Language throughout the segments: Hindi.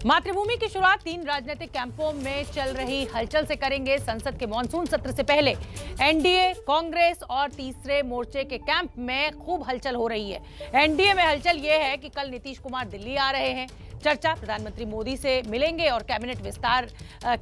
मातृभूमि की शुरुआत 3 राजनीतिक कैंपों में चल रही हलचल से करेंगे। संसद के मॉनसून सत्र से पहले एनडीए, कांग्रेस और तीसरे मोर्चे के कैंप में खूब हलचल हो रही है। एनडीए में हलचल ये है कि कल नीतीश कुमार दिल्ली आ रहे हैं। चर्चा प्रधानमंत्री मोदी से मिलेंगे और कैबिनेट विस्तार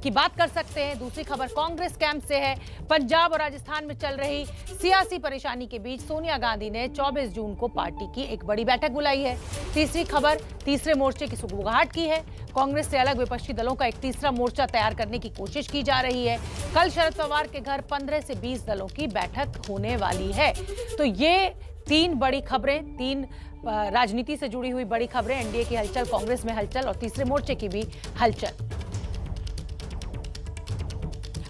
की बात कर सकते हैं। दूसरी खबर कांग्रेस कैंप से है। पंजाब और राजस्थान में चल रही सियासी परेशानी के बीच सोनिया गांधी ने 24 जून को पार्टी की एक बड़ी बैठक बुलाई है। तीसरी खबर तीसरे मोर्चे की सुगबुगाहट की है। कांग्रेस से अलग विपक्षी दलों का एक तीसरा मोर्चा तैयार करने की कोशिश की जा रही है। कल शरद पवार के घर 15 से 20 दलों की बैठक होने वाली है। तो ये 3 बड़ी खबरें, 3 राजनीति से जुड़ी हुई बड़ी खबरें। एनडीए की हलचल, कांग्रेस में हलचल और तीसरे मोर्चे की भी हलचल।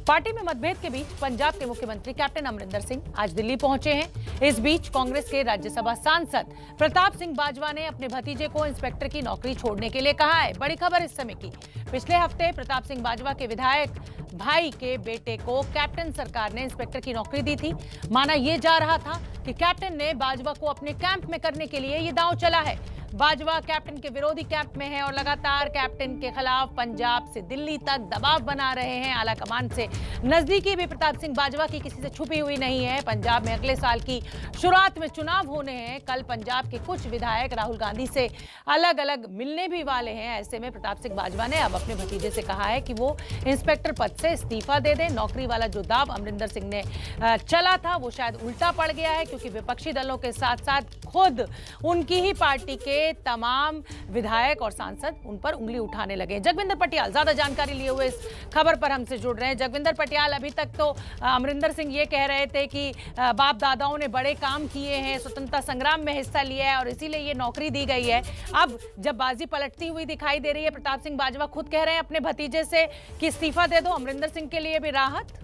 पार्टी में मतभेद के बीच पंजाब के मुख्यमंत्री कैप्टन अमरिंदर सिंह आज दिल्ली पहुंचे हैं। इस बीच कांग्रेस के राज्यसभा सांसद प्रताप सिंह बाजवा ने अपने भतीजे को इंस्पेक्टर की नौकरी छोड़ने के लिए कहा है। बड़ी खबर इस समय की। पिछले हफ्ते प्रताप सिंह बाजवा के विधायक भाई के बेटे को कैप्टन सरकार ने इंस्पेक्टर की नौकरी दी थी। माना यह जा रहा था कि कैप्टन ने बाजवा को अपने कैंप में करने के लिए यह दांव चला है। बाजवा कैप्टन के विरोधी कैंप में है और लगातार कैप्टन के खिलाफ पंजाब से दिल्ली तक दबाव बना रहे हैं। आला कमान से नजदीकी भी प्रताप सिंह बाजवा की किसी से छुपी हुई नहीं है। पंजाब में अगले साल की शुरुआत में चुनाव होने हैं। कल पंजाब के कुछ विधायक राहुल गांधी से अलग अलग मिलने भी वाले हैं। ऐसे में प्रताप सिंह बाजवा ने अब अपने भतीजे से कहा है कि वो इंस्पेक्टर पद से इस्तीफा दे दें। नौकरी वाला जो दाव अमरिंदर सिंह ने चला था वो शायद उल्टा पड़ गया है, क्योंकि विपक्षी दलों के साथ साथ खुद उनकी ही पार्टी के तमाम विधायक और सांसद उन पर उंगली उठाने लगे। जगविंदर पटियाल ज्यादा जानकारी लिए हुए इस खबर पर हमसे जुड़ रहे हैं। जगविंदर पटियाल, अभी तक तो अमरिंदर सिंह ये कह रहे थे कि बाप दादाओं ने बड़े काम किए हैं, स्वतंत्रता संग्राम में हिस्सा लिया है और इसीलिए ये नौकरी दी गई है। अब जब बाजी पलटती हुई दिखाई दे रही है, प्रताप सिंह बाजवा खुद कह रहे हैं अपने भतीजे से कि इस्तीफा दे दो। अमरिंदर सिंह के लिए भी राहत।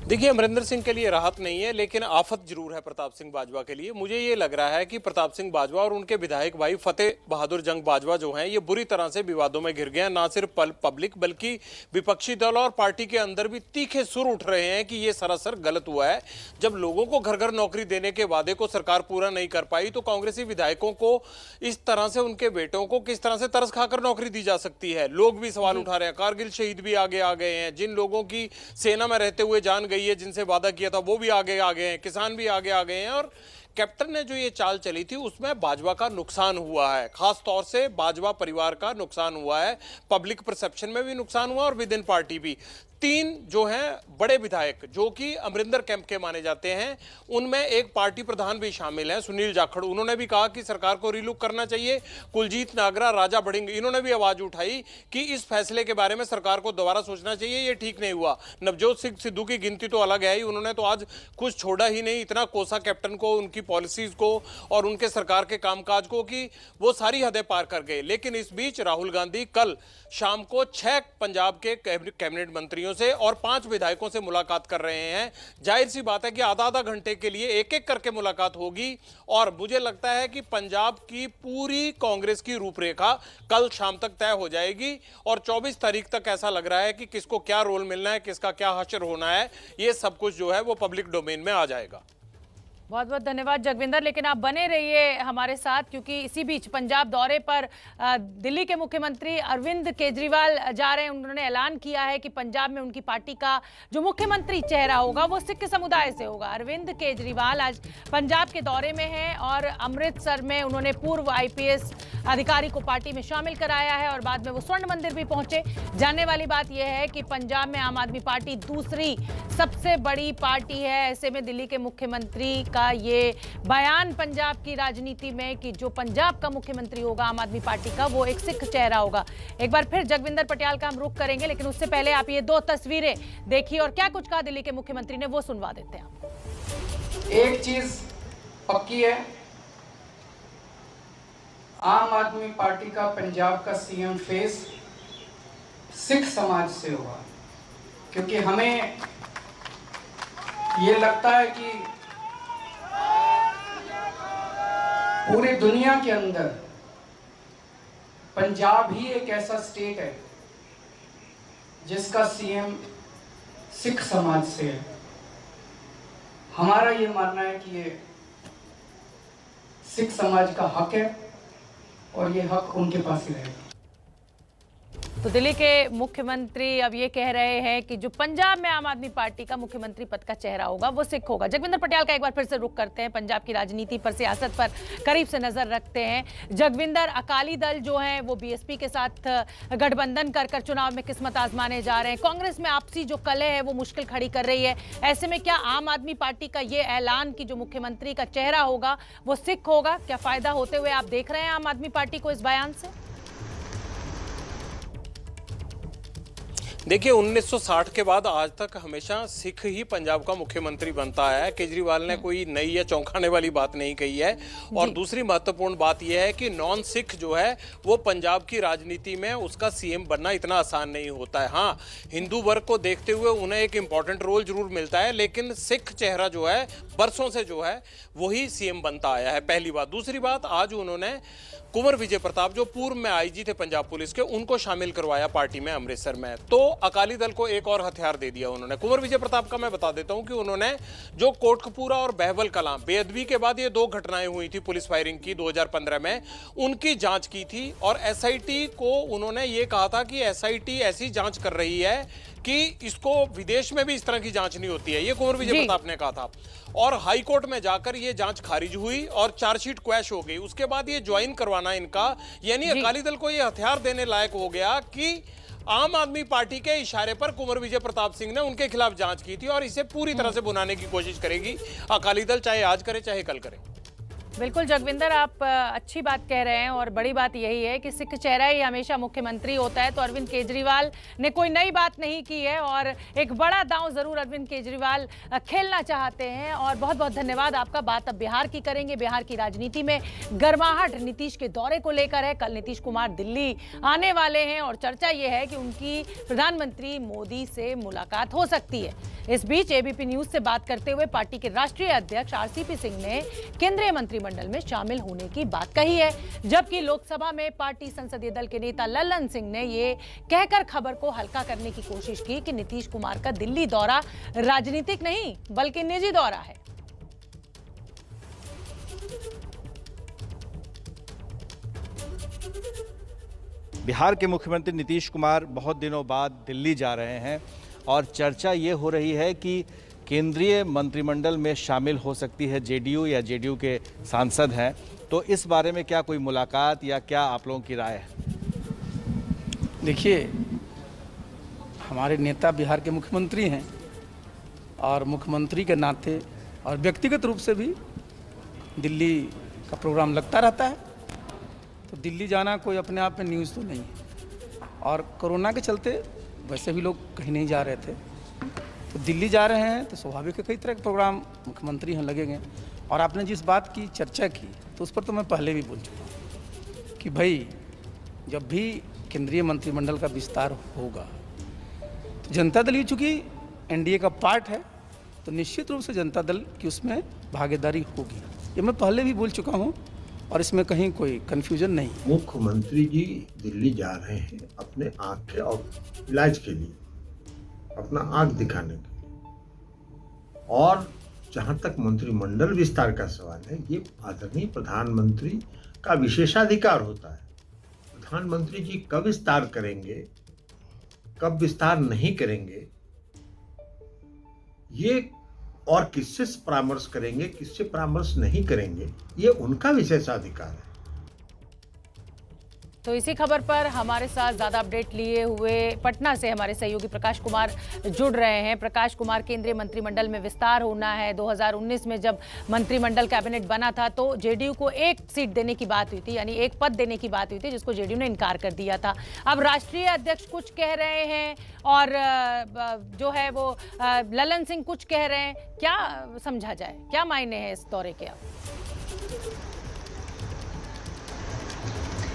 देखिए, अमरिंदर सिंह के लिए राहत नहीं है, लेकिन आफत जरूर है प्रताप सिंह बाजवा के लिए। मुझे ये लग रहा है कि प्रताप सिंह बाजवा और उनके विधायक भाई फतेह बहादुर जंग बाजवा जो हैं, ये बुरी तरह से विवादों में घिर गए हैं। ना सिर्फ पब्लिक बल्कि विपक्षी दल और पार्टी के अंदर भी तीखे सुर उठ रहे हैं कि ये सरासर गलत हुआ है। जब लोगों को घर घर नौकरी देने के वादे को सरकार पूरा नहीं कर पाई, तो कांग्रेसी विधायकों को इस तरह से उनके बेटों को किस तरह से तरस खाकर नौकरी दी जा सकती है। लोग भी सवाल उठा रहे हैं। कारगिल शहीद भी आगे आ गए हैं। जिन लोगों की सेना में रहते हुए जान गई है, जिनसे वादा किया था, वो भी आगे आ गए हैं। किसान भी आगे आ गए हैं। और कैप्टन ने जो ये चाल चली थी उसमें बाजवा का नुकसान हुआ है। खास तौर से बाजवा परिवार का नुकसान हुआ है। पब्लिक परसेप्शन में भी नुकसान हुआ और विद इन पार्टी भी। 3 जो हैं बड़े विधायक जो कि अमरिंदर कैंप के माने जाते हैं, उनमें एक पार्टी प्रधान भी शामिल हैं, सुनील जाखड़। उन्होंने भी कहा कि सरकार को रीलुक करना चाहिए। कुलजीत नागरा, राजा बड़िंग, इन्होंने भी आवाज उठाई कि इस फैसले के बारे में सरकार को दोबारा सोचना चाहिए, ये ठीक नहीं हुआ। नवजोत सिंह सिद्धू की गिनती तो अलग है ही, उन्होंने तो आज कुछ छोड़ा ही नहीं। इतना कोसा कैप्टन को, उनकी पॉलिसीज को और उनके सरकार के कामकाज को कि वो सारी हदें पार कर गए। लेकिन इस बीच राहुल गांधी कल शाम को 6 पंजाब के कैबिनेट मंत्रियों से और 5 विधायकों से मुलाकात कर रहे हैं। जाहिर सी बात है कि आधा घंटे के लिए एक एक करके मुलाकात होगी और मुझे लगता है कि पंजाब की पूरी कांग्रेस की रूपरेखा कल शाम तक तय हो जाएगी और 24 तारीख तक ऐसा लग रहा है कि किसको क्या रोल मिलना है, किसका क्या हश्र होना है, ये सब कुछ जो है वो पब्लिक डोमेन में आ जाएगा। बहुत बहुत धन्यवाद जगविंदर, लेकिन आप बने रहिए हमारे साथ, क्योंकि इसी बीच पंजाब दौरे पर दिल्ली के मुख्यमंत्री अरविंद केजरीवाल जा रहे हैं। उन्होंने ऐलान किया है कि पंजाब में उनकी पार्टी का जो मुख्यमंत्री चेहरा होगा वो सिख समुदाय से होगा। अरविंद केजरीवाल आज पंजाब के दौरे में हैं और अमृतसर में उन्होंने पूर्व IPS अधिकारी को पार्टी में शामिल कराया है और बाद में वो स्वर्ण मंदिर भी पहुंचे। जानने वाली बात यह है कि पंजाब में आम आदमी पार्टी दूसरी सबसे बड़ी पार्टी है। ऐसे में दिल्ली के मुख्यमंत्री का ये बयान पंजाब की राजनीति में कि जो पंजाब का मुख्यमंत्री होगा आम आदमी पार्टी का, वो एक सिख चेहरा होगा। एक बार फिर जगविंदर पटियाल का हम रुख करेंगे, लेकिन उससे पहले आप ये 2 तस्वीरें देखिए और क्या कुछ कहा दिल्ली के मुख्यमंत्री ने वो सुनवा देते हैं। एक चीज पक्की है, आम आदमी पार्टी का पंजाब का CM फेस सिख समाज से होगा, क्योंकि हमें ये लगता है कि पूरी दुनिया के अंदर पंजाब ही एक ऐसा स्टेट है जिसका CM सिख समाज से है। हमारा ये मानना है कि ये सिख समाज का हक है और ये हक उनके पास ही रहेगा। तो दिल्ली के मुख्यमंत्री अब ये कह रहे हैं कि जो पंजाब में आम आदमी पार्टी का मुख्यमंत्री पद का चेहरा होगा वो सिख होगा। जगविंदर पटियाल का एक बार फिर से रुख करते हैं, पंजाब की राजनीति पर, सियासत पर करीब से नजर रखते हैं। जगविंदर, अकाली दल जो है वो बीएसपी के साथ गठबंधन कर चुनाव में किस्मत आजमाने जा रहे हैं। कांग्रेस में आपसी जो कलह है वो मुश्किल खड़ी कर रही है। ऐसे में क्या आम आदमी पार्टी का ये ऐलान कि जो मुख्यमंत्री का चेहरा होगा वो सिख होगा, क्या फायदा होते हुए आप देख रहे हैं आम आदमी पार्टी को इस बयान से? देखिए, 1960 के बाद आज तक हमेशा सिख ही पंजाब का मुख्यमंत्री बनता आया है। केजरीवाल ने कोई नई या चौंकाने वाली बात नहीं कही है। और दूसरी महत्वपूर्ण बात यह है कि नॉन सिख जो है वो पंजाब की राजनीति में उसका सीएम बनना इतना आसान नहीं होता है। हाँ, हिंदू वर्ग को देखते हुए उन्हें एक इंपॉर्टेंट रोल जरूर मिलता है, लेकिन सिख चेहरा जो है बरसों से जो है वही सीएम बनता आया है, पहली बात। दूसरी बात, आज उन्होंने कुंवर विजय प्रताप जो पूर्व में आईजी थे पंजाब पुलिस के, उनको शामिल करवाया पार्टी में अमृतसर में। तो अकाली दल को एक और हथियार दे दिया उन्होंने। कुंवर विजय प्रताप का मैं बता देता हूं कि उन्होंने जो कोटकपूरा और बहबल कलां, बेअदबी के बाद ये 2 घटनाएं हुई थी पुलिस फायरिंग की 2015 में, उनकी जांच की थी। और एसआईटी को उन्होंने ये कहा था कि एसआईटी ऐसी जांच कर रही है कि इसको विदेश में भी इस तरह की जांच नहीं होती है, ये कुंवर विजय प्रताप ने कहा था। और हाई कोर्ट में जाकर ये जांच खारिज हुई और चार्जशीट क्वैश हो गई। उसके बाद ये ज्वाइन करवाना इनका, यानी अकाली दल को ये हथियार देने लायक हो गया कि आम आदमी पार्टी के इशारे पर कुंवर विजय प्रताप सिंह ने उनके खिलाफ जांच की थी और इसे पूरी तरह से भुनाने की कोशिश करेगी अकाली दल, चाहे आज करे चाहे कल करे। बिल्कुल जगविंदर, आप अच्छी बात कह रहे हैं और बड़ी बात यही है कि सिख चेहरा ही हमेशा मुख्यमंत्री होता है। तो अरविंद केजरीवाल ने कोई नई बात नहीं की है और एक बड़ा दांव जरूर अरविंद केजरीवाल खेलना चाहते हैं। और बहुत बहुत धन्यवाद आपका। बात अब बिहार की करेंगे। बिहार की राजनीति में गर्माहट नीतीश के दौरे को लेकर है। कल नीतीश कुमार दिल्ली आने वाले हैं और चर्चा यह है कि उनकी प्रधानमंत्री मोदी से मुलाकात हो सकती है। इस बीच एबीपी न्यूज से बात करते हुए पार्टी के राष्ट्रीय अध्यक्ष आरसीपी सिंह ने केंद्रीय मंत्रिमंडल में शामिल होने की बात कही है, जबकि लोकसभा में पार्टी संसदीय दल के नेता ललन सिंह ने ये कहकर खबर को हल्का करने की कोशिश की कि नीतीश कुमार का दिल्ली दौरा राजनीतिक नहीं बल्कि निजी दौरा है। बिहार के मुख्यमंत्री नीतीश कुमार बहुत दिनों बाद दिल्ली जा रहे हैं और चर्चा ये हो रही है कि केंद्रीय मंत्रिमंडल में शामिल हो सकती है जेडीयू या जेडीयू के सांसद हैं। तो इस बारे में क्या कोई मुलाकात या क्या आप लोगों की राय है? देखिए, हमारे नेता बिहार के मुख्यमंत्री हैं और मुख्यमंत्री के नाते और व्यक्तिगत रूप से भी दिल्ली का प्रोग्राम लगता रहता है। तो दिल्ली जाना कोई अपने आप में न्यूज़ तो नहीं है। और कोरोना के चलते वैसे भी लोग कहीं नहीं जा रहे थे, तो दिल्ली जा रहे हैं तो स्वाभाविक है कई तरह के प्रोग्राम मुख्यमंत्री हैं लगेंगे। और आपने जिस बात की चर्चा की तो उस पर तो मैं पहले भी बोल चुका हूँ कि भाई जब भी केंद्रीय मंत्रिमंडल का विस्तार होगा तो जनता दल, चूँकि एनडीए का पार्ट है, तो निश्चित रूप से जनता दल की उसमें भागीदारी होगी। ये मैं पहले भी बोल चुका हूँ और इसमें कहीं कोई कन्फ्यूजन नहीं। मुख्यमंत्री जी दिल्ली जा रहे हैं अपने आँख के और इलाज के लिए, अपना आँख दिखाने के लिए। और जहाँ तक मंत्रिमंडल विस्तार का सवाल है, ये आदरणीय प्रधानमंत्री का विशेषाधिकार होता है। प्रधानमंत्री जी कब विस्तार करेंगे, कब विस्तार नहीं करेंगे, ये और किससे परामर्श करेंगे, किससे परामर्श नहीं करेंगे, ये उनका विशेषाधिकार है। तो इसी खबर पर हमारे साथ ज्यादा अपडेट लिए हुए पटना से हमारे सहयोगी प्रकाश कुमार जुड़ रहे हैं। प्रकाश कुमार, केंद्रीय मंत्रिमंडल में विस्तार होना है। 2019 में जब मंत्रिमंडल कैबिनेट बना था तो जेडीयू को एक सीट देने की बात हुई थी, यानी एक पद देने की बात हुई थी, जिसको जेडीयू ने इनकार कर दिया था। अब राष्ट्रीय अध्यक्ष कुछ कह रहे हैं और जो है वो ललन सिंह कुछ कह रहे हैं। क्या समझा जाए, क्या मायने हैं इस दौरे के? अब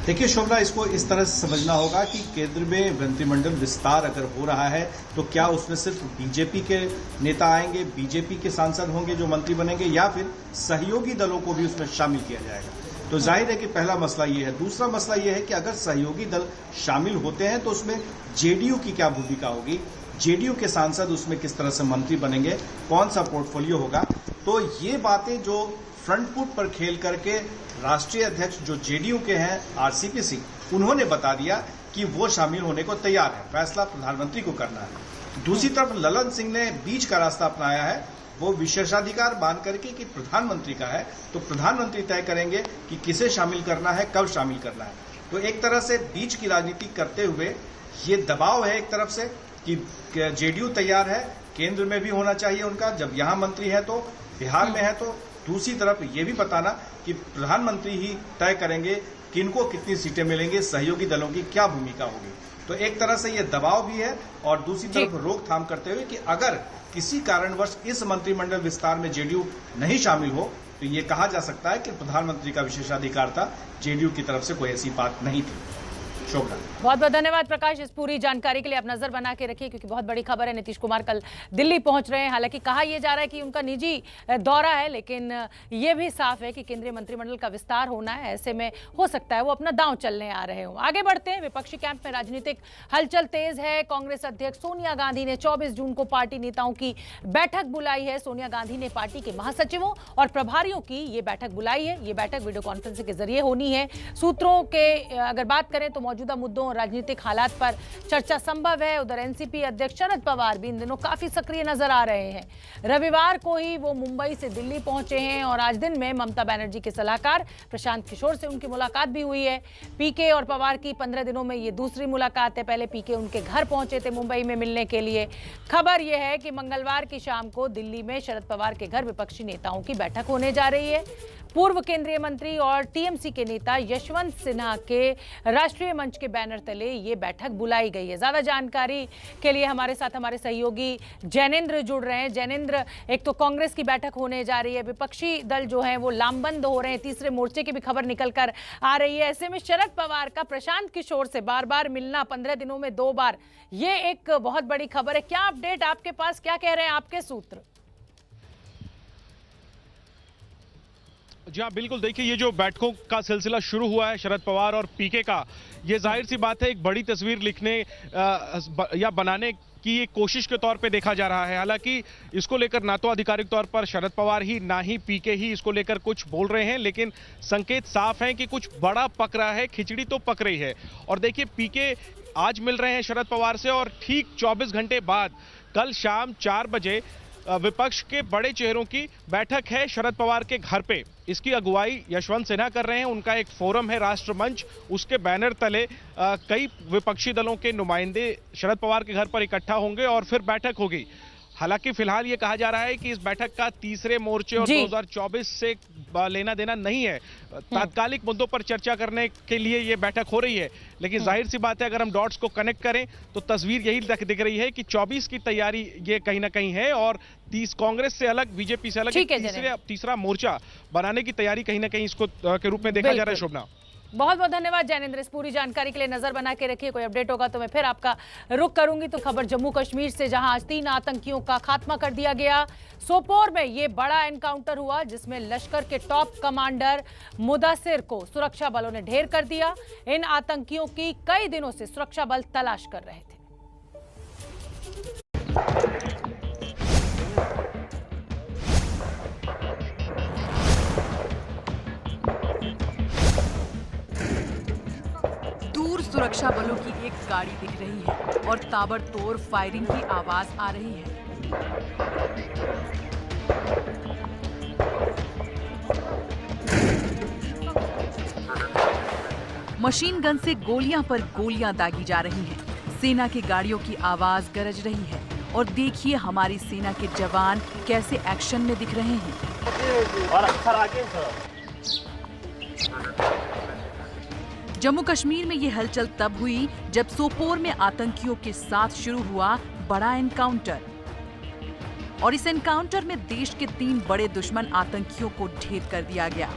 देखिए शोभना, इसको इस तरह से समझना होगा कि केंद्र में मंत्रिमंडल विस्तार अगर हो रहा है तो क्या उसमें सिर्फ बीजेपी के नेता आएंगे, बीजेपी के सांसद होंगे जो मंत्री बनेंगे, या फिर सहयोगी दलों को भी उसमें शामिल किया जाएगा। तो जाहिर है कि पहला मसला ये है। दूसरा मसला ये है कि अगर सहयोगी दल शामिल होते हैं तो उसमें जेडीयू की क्या भूमिका होगी, जेडीयू के सांसद उसमें किस तरह से मंत्री बनेंगे, कौन सा पोर्टफोलियो होगा। तो ये बातें जो फ्रंट फुट पर खेल करके राष्ट्रीय अध्यक्ष जो जेडीयू के हैं आरसीपी सिंह, उन्होंने बता दिया कि वो शामिल होने को तैयार है, फैसला प्रधानमंत्री को करना है। दूसरी तरफ ललन सिंह ने बीच का रास्ता अपनाया है, वो विशेषाधिकार मान करके कि प्रधानमंत्री का है तो प्रधानमंत्री तय करेंगे कि किसे शामिल करना है, कब शामिल करना है। तो एक तरह से बीच की राजनीति करते हुए ये दबाव है एक तरफ से कि जेडीयू तैयार है, केंद्र में भी होना चाहिए उनका, जब यहां मंत्री है तो बिहार में है, तो दूसरी तरफ ये भी बताना कि प्रधानमंत्री ही तय करेंगे किनको कितनी सीटें मिलेंगी, सहयोगी दलों की क्या भूमिका होगी। तो एक तरह से ये दबाव भी है और दूसरी तरफ रोकथाम करते हुए कि अगर किसी कारणवश इस मंत्रिमंडल विस्तार में जेडीयू नहीं शामिल हो तो ये कहा जा सकता है कि प्रधानमंत्री का विशेषाधिकार था, जेडीयू की तरफ से कोई ऐसी बात नहीं थी। बहुत बहुत धन्यवाद प्रकाश, इस पूरी जानकारी के लिए आप नजर बना के रखिए, क्योंकि बहुत बड़ी खबर है। नीतीश कुमार कल दिल्ली पहुंच रहे हैं। हालांकि कहा यह जा रहा है कि उनका निजी दौरा है, लेकिन यह भी साफ है कि केंद्रीय मंत्रिमंडल का विस्तार होना है। ऐसे में हो सकता है वो अपना दांव चलने आ रहे हो। आगे बढ़ते हैं। विपक्षी कैंप में राजनीतिक हलचल तेज है। कांग्रेस अध्यक्ष सोनिया गांधी ने 24 जून को पार्टी नेताओं की बैठक बुलाई है। सोनिया गांधी ने पार्टी के महासचिवों और प्रभारियों की ये बैठक बुलाई है। ये बैठक वीडियो कॉन्फ्रेंसिंग के जरिए होनी है। सूत्रों के अगर बात करें तो मौजूदा मुद्दों और राजनीतिक हालात पर चर्चा संभव है। उधर एनसीपी अध्यक्ष शरद पवार भी इन दिनों काफी सक्रिय नजर आ रहे हैं। रविवार को ही वो मुंबई से दिल्ली पहुंचे हैं और आज दिन में ममता बनर्जी के सलाहकार प्रशांत किशोर से उनकी मुलाकात भी हुई है। पीके और पवार की 15 दिनों में ये दूसरी मुलाकात है। पहले पीके उनके घर पहुंचे थे मुंबई में मिलने के लिए। खबर यह है कि मंगलवार की शाम को दिल्ली में शरद पवार के घर विपक्षी नेताओं की बैठक होने जा रही है। पूर्व केंद्रीय मंत्री और टीएमसी के नेता यशवंत सिन्हा के राष्ट्रीय मंच के बैनर तले ये बैठक बुलाई गई है। ज्यादा जानकारी के लिए हमारे साथ हमारे सहयोगी जैनेंद्र जुड़ रहे हैं। जैनेंद्र, एक तो कांग्रेस की बैठक होने जा रही है, विपक्षी दल जो है वो लामबंद हो रहे हैं, तीसरे मोर्चे की भी खबर निकल कर आ रही है। ऐसे में शरद पवार का प्रशांत किशोर से बार बार मिलना, 15 दिनों में 2 बार, ये एक बहुत बड़ी खबर है। क्या अपडेट आपके पास, क्या कह रहे हैं आपके सूत्र? जी हाँ, बिल्कुल। देखिए, ये जो बैठकों का सिलसिला शुरू हुआ है शरद पवार और पीके का, ये जाहिर सी बात है एक बड़ी तस्वीर लिखने या बनाने की एक कोशिश के तौर पे देखा जा रहा है। हालांकि इसको लेकर ना तो आधिकारिक तौर पर शरद पवार ही ना ही पीके ही इसको लेकर कुछ बोल रहे हैं, लेकिन संकेत साफ हैं कि कुछ बड़ा पक रहा है, खिचड़ी तो पक रही है। और देखिए, पीके आज मिल रहे हैं शरद पवार से और ठीक 24 घंटे बाद कल शाम 4 बजे विपक्ष के बड़े चेहरों की बैठक है शरद पवार के घर पे। इसकी अगुवाई यशवंत सिन्हा कर रहे हैं। उनका एक फोरम है राष्ट्रमंच, उसके बैनर तले कई विपक्षी दलों के नुमाइंदे शरद पवार के घर पर इकट्ठा होंगे और फिर बैठक होगी। हालांकि फिलहाल ये कहा जा रहा है कि इस बैठक का तीसरे मोर्चे और 2024 से लेना देना नहीं है। तात्कालिक मुद्दों पर चर्चा करने के लिए ये बैठक हो रही है, लेकिन जाहिर सी बात है अगर हम डॉट्स को कनेक्ट करें तो तस्वीर यही दिख रही है कि 24 की तैयारी ये कहीं ना कहीं है और कांग्रेस से अलग, बीजेपी से अलग तीसरा मोर्चा बनाने की तैयारी कहीं ना कहीं इसको के रूप में देखा जा रहा है। शोभना, बहुत बहुत धन्यवाद जैनेंद्र, इस पूरी जानकारी के लिए नजर बना के रखिए। कोई अपडेट होगा तो मैं फिर आपका रुख करूंगी। तो खबर जम्मू कश्मीर से, जहां आज 3 आतंकियों का खात्मा कर दिया गया। सोपोर में ये बड़ा एनकाउंटर हुआ जिसमें लश्कर के टॉप कमांडर मुदासिर को सुरक्षा बलों ने ढेर कर दिया। इन आतंकियों की कई दिनों से सुरक्षा बल तलाश कर रहे थे। सुरक्षा बलों की एक गाड़ी दिख रही है और ताबड़तोड़ फायरिंग की आवाज आ रही है। मशीन गन से गोलियां पर गोलियां दागी जा रही हैं। सेना की गाड़ियों की आवाज गरज रही है और देखिए हमारी सेना के जवान कैसे एक्शन में दिख रहे हैं। जम्मू कश्मीर में ये हलचल तब हुई जब सोपोर में आतंकियों के साथ शुरू हुआ बड़ा एनकाउंटर और इस एनकाउंटर में देश के 3 बड़े दुश्मन आतंकियों को ढेर कर दिया गया।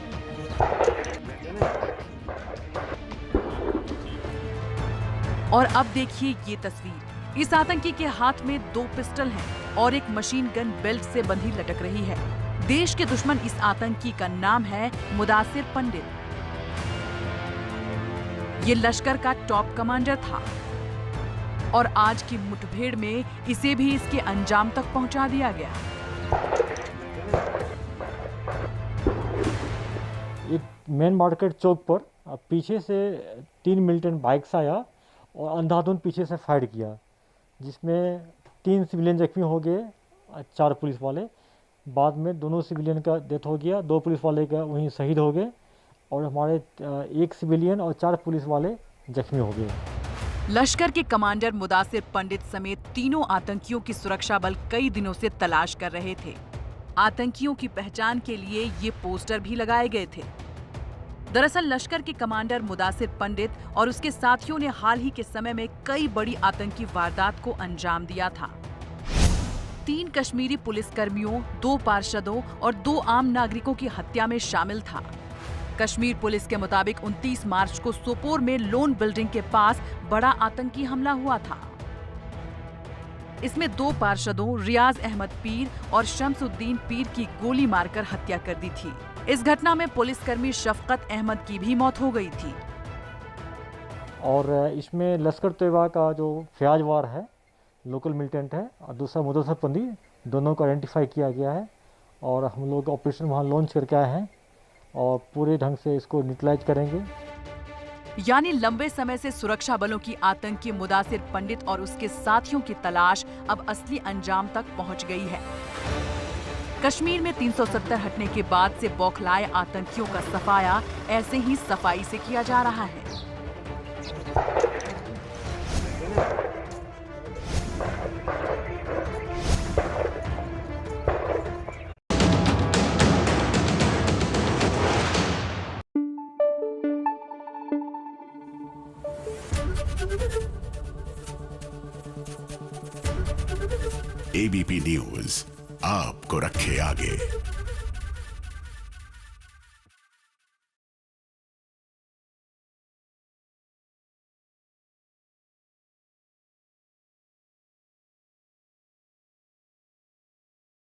और अब देखिए ये तस्वीर, इस आतंकी के हाथ में 2 पिस्टल हैं और एक मशीन गन बेल्ट से बंधी लटक रही है। देश के दुश्मन इस आतंकी का नाम है मुदासिर पंडित। ये लश्कर का टॉप कमांडर था और आज की मुठभेड़ में इसे भी इसके अंजाम तक पहुंचा दिया गया। मेन मार्केट चौक पर पीछे से 3 मिलिटेंट बाइक्स आया और अंधाधुंध पीछे से फायर किया, जिसमें 3 सिविलियन जख्मी हो गए, 4 पुलिस वाले। बाद में दोनों सिविलियन का डेथ हो गया, 2 पुलिस वाले का वहीं शहीद हो गए और हमारे 1 सिविलियन और 4 पुलिस वाले जख्मी हो गए। लश्कर के कमांडर मुदासिर पंडित समेत तीनों आतंकियों की सुरक्षा बल कई दिनों से तलाश कर रहे थे। आतंकियों की पहचान के लिए ये पोस्टर भी लगाए गए थे। दरअसल लश्कर के कमांडर मुदासिर पंडित और उसके साथियों ने हाल ही के समय में कई बड़ी आतंकी वारदात को अंजाम दिया था। 3 कश्मीरी पुलिसकर्मियों, 2 पार्षदों और 2 आम नागरिकों की हत्या में शामिल था। कश्मीर पुलिस के मुताबिक 29 मार्च को सोपोर में लोन बिल्डिंग के पास बड़ा आतंकी हमला हुआ था। इसमें 2 पार्षदों रियाज अहमद पीर और शम्सुद्दीन पीर की गोली मारकर हत्या कर दी थी। इस घटना में पुलिसकर्मी शफकत अहमद की भी मौत हो गई थी। और इसमें लश्कर तैयबा का जो फयाज वार है, लोकल मिलिटेंट है, और दूसरा मुदस्सिर पंडित, दोनों को आइडेंटिफाई किया गया है और हम लोग ऑपरेशन वहाँ लॉन्च करके आए हैं और पूरे ढंग से इसको न्यूट्रलाइज करेंगे। यानी लंबे समय से सुरक्षा बलों की आतंकी मुदासिर पंडित और उसके साथियों की तलाश अब असली अंजाम तक पहुंच गई है। कश्मीर में 370 हटने के बाद से बौखलाए आतंकियों का सफाया ऐसे ही सफाई से किया जा रहा है। एबीपी न्यूज आपको रखे आगे।